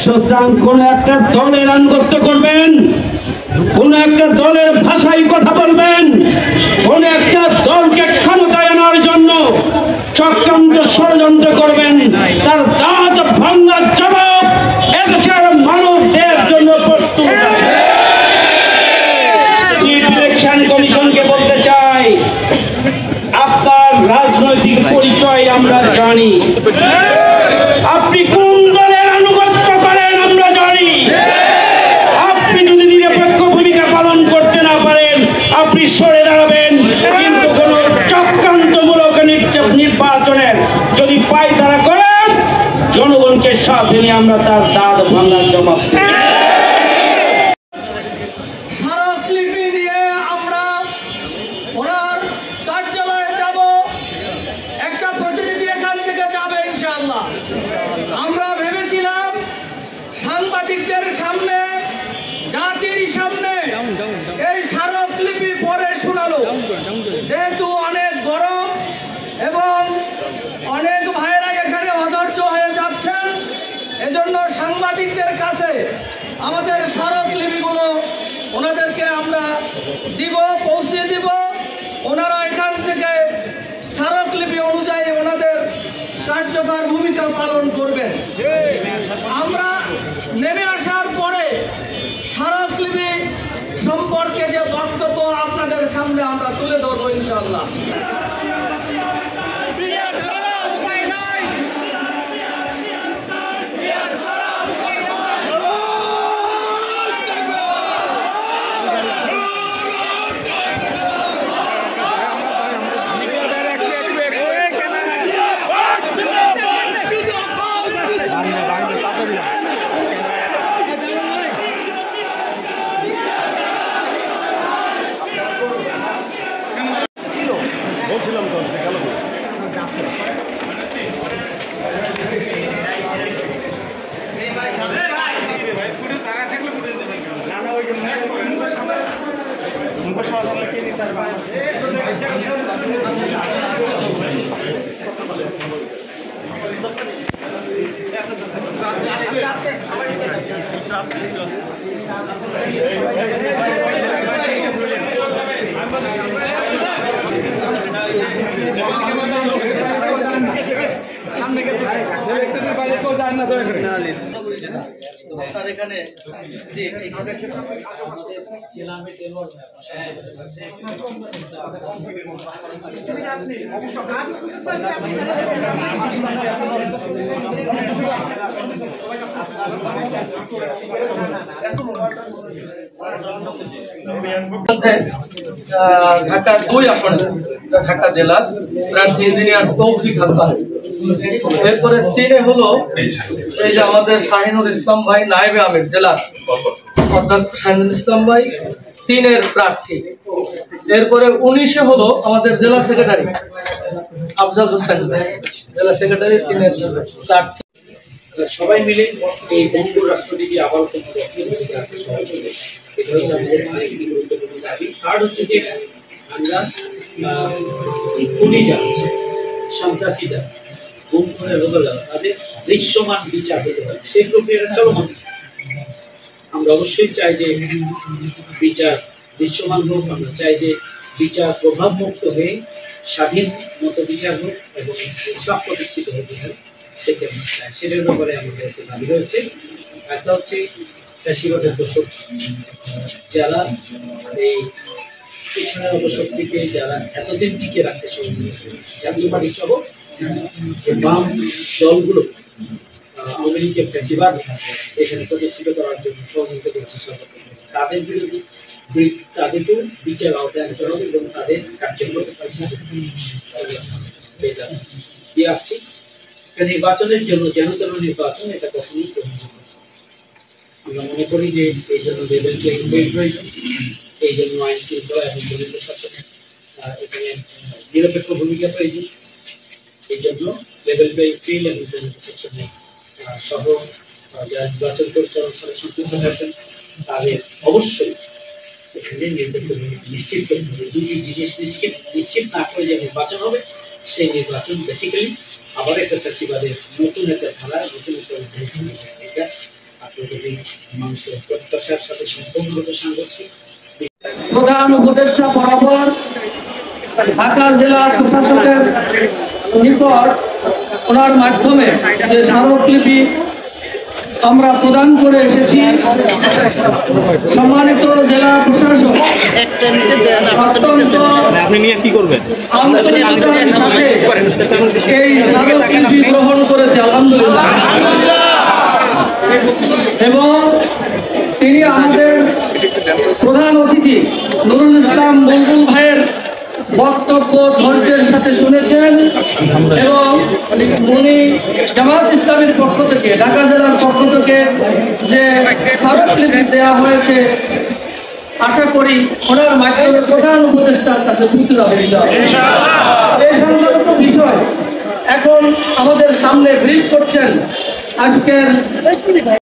সুতরাং কোন একটা দলের আনুগত্য করবেন, কোন একটা দলের ভাষায় কথা বলবেন, কোন একটা দলকে ক্ষমতায় আনার জন্য চক্রান্ত ষড়যন্ত্র করবেন, তার দাঁত ভাঙার জবাব এদেশের মানুষদের জন্য প্রস্তুত আছে। চিফ ইলেকশন কমিশনকে বলতে চাই, আপনার রাজনৈতিক পরিচয় আমরা জানি, আপনি কোন দলের আনুগত্য করেন আমরা জানি। আপনি যদি নিরপেক্ষ ভূমিকা পালন করতে না পারেন আপনি সরে দাঁড়াবেন, কিন্তু কোন চক্রান্তমূলক নির্বাচনের যদি পায়তারা করেন জনগণকে সাথে নিয়ে আমরা তার দাঁত ভাঙার জবাব দেব। স্মারকলিপি নিয়ে আমরা ওনার কার্যালয়ে যাব, একটা প্রতিনিধি এখান থেকে যাবে ইনশাআল্লাহ। আমরা ভেবেছিলাম সাংবাদিকদের সামনে, জাতির সামনে এই স্মারকলিপি পড়ে শোনালো, যেহেতু অনেক গরম এবং অনেক ভাইয়েরা এখানে অধৈর্য হয়ে যাচ্ছেন, এজন্য সাংবাদিকদের কাছে আমাদের স্মারকলিপিগুলো ওনাদেরকে আমরা পৌঁছে দিব। ওনারা এখান থেকে স্মারকলিপি অনুযায়ী ওনাদের কার্যকর ভূমিকা পালন করবেন। আমরা নেমে আসার পরে স্মারকলিপি সম্পর্কে যে বক্তব্য আপনাদের সামনে আমরা তুলে ধরবো ইনশাআল্লাহ। আপনার এখানে ঢাকা 2 আসনে ঢাকা জেলার প্রার্থী ইঞ্জিনিয়ার তৌফিক হাসান। এরপরে 3-এ হলো এই যে আমাদের শাহিনুল ইসলাম ভাই, নায়েবে আমির জেলার অধ্যক্ষ শাহিনুল ইসলাম ভাই 3-এর প্রার্থী। এরপরে 19-এ হলো আমাদের জেলা সেক্রেটারি আফজাল হোসেন, জেলা সেক্রেটারি 3-এর প্রার্থী। সবাই মিলে এই বঙ্গ রাষ্ট্রটিকে আবার থার্ড হচ্ছে যে আমরা খুনিরা, সন্ত্রাসীরা, গুম খুনের রোগীরা তাদের দৃশ্যমান বিচার হতে পারে, সেই প্রক্রিয়াটা চলমান। আমরা অবশ্যই চাই যে বিচার দৃশ্যমান হোক, আমরা চাই যে বিচার প্রভাবমুক্ত হয়ে স্বাধীন মতো বিচার হোক এবং ইনসাফ প্রতিষ্ঠিত হোক। সেটার ব্যাপারে আমাদের একটা দাবি রয়েছে। একটা হচ্ছে ফ্যাসিবাদের দোষক যারা এই পিছনের অপশক্তিকে যারা এতদিন টিকে রাখতে জাতীয় পার্টি সহ বাম দলগুলো আওয়ামী লীগের ফ্যাসিবাদ এখানে প্রতিষ্ঠিত করার জন্য সহযোগিতা করছে সরকার, তাদের বিরোধী তাদেরকেও বিচার আওতায় আনতে হবে এবং তাদের কার্যক্রম দিয়ে আসছি। নির্বাচনের জন্য যেন তেন নির্বাচন এটা কখনোই গ্রহণযোগ্য। আমরা মনে করি যে এই জন্য এই জন্য আইন শৃঙ্খলা এবং দলীয় শাসনের নিরপেক্ষ ভূমিকা প্রয়োজন। এই জন্য লেভেল প্লেইং সেকশনে সহ যারা নির্বাচন পরিচালনার সাথে সম্পৃক্ত থাকবেন তাদের অবশ্যই এখানে নিরপেক্ষ ভূমিকা নিশ্চিত করতে হবে। দুটি জিনিস নিশ্চিত না করে যে নির্বাচন হবে, সেই নির্বাচন বেসিক্যালি আবার একটা ফ্যাসিবাদের নতুন একটা ধারা, নতুন একটা এটা আপনাদের মানুষের প্রত্যাশার সাথে সম্পূর্ণরূপে সাংঘর্ষিক। প্রধান উপদেষ্টা বরাবর ঢাকা জেলা প্রশাসকের নিকট ওনার মাধ্যমে যে স্মারকলিপি আমরা প্রদান করে এসেছি, সম্মানিত জেলা প্রশাসক আপনি নিয়ে কি করবেন? আন্তরিকতার সাথে এই স্মারকলিপি গ্রহণ করেছে আলহামদুলিল্লাহ, এবং তিনি আমাদের প্রধান অতিথি নুরুল ইসলাম বুলবুল ভাইয়ের বক্তব্য ধৈর্যের সাথে শুনেছেন, এবং উনি জামায়াত ইসলামীর পক্ষ থেকে, ঢাকা জেলার পক্ষ থেকে যে স্মারকলিপি দেওয়া হয়েছে, আশা করি ওনার মাধ্যমে প্রধান উপদেষ্টার কাছে পৌঁছে যাবে ইনশাআল্লাহ। এই সংক্রান্ত বিষয় এখন আমাদের সামনে ব্রিজ করছেন আজকের